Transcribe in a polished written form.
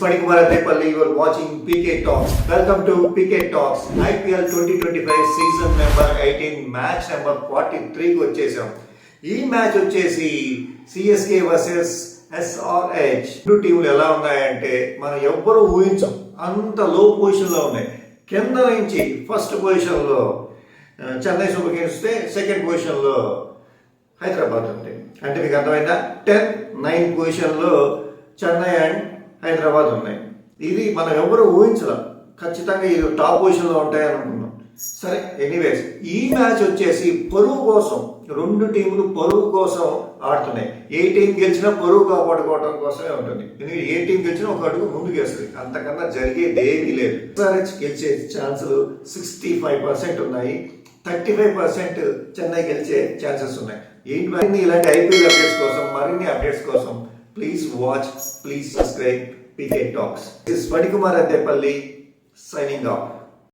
Panikumar Adepalli. You are watching PK Talks. Welcome to PK Talks. IPL 2025 season number 18 match number 43 కి వచ్చేసాం. ఈ match వచ్చేసి CSK versus SRH. రెండు టీంలు ఎలా ఉన్నాయంటే మనం ఎవ్వరూ ఊహించం, అంత లో పొజిషన్లో ఉన్నాయి. కింద నుంచి ఫస్ట్ పొజిషన్లో చెన్నై సూపర్ కింగ్స్ వస్తే సెకండ్ పొజిషన్లో హైదరాబాద్ ఉంది. అంటే మీకు అర్థమైందా? 10-9 పొజిషన్లో చెన్నై అండ్ హైదరాబాద్ ఉన్నాయి. ఇది మనం ఎవరు ఊహించలేం. ఖచ్చితంగా ఇది టాప్ పొజిషన్లో ఉంటాయని అనుకున్నాం. సరే, ఎనీవేస్ ఈ మ్యాచ్ వచ్చేసి పరువు కోసం, రెండు టీములు పరువు కోసం ఆడుతున్నాయి. ఏ టీం గెలిచినా పరువు కాపాడుకోవడం కోసమే ఉంటుంది. ఎందుకంటే ఏ టీం గెలిచినా ఒక అడుగు ముందుకు వేస్తుంది. అంతకన్నా జరిగేది ఏమీ లేదు. ఎస్ఆర్హెచ్ గెలిచే ఛాన్సులు 65% ఉన్నాయి. 35% చెన్నై గెలిచే ఛాన్సెస్ ఉన్నాయి. ఏంటి ఇలాంటి ఐపీఎల్ అప్డేట్స్ కోసం, మరిన్ని అప్డేట్స్ కోసం please watch, please subscribe PK Talks. This is Panikumar Adepalli signing off.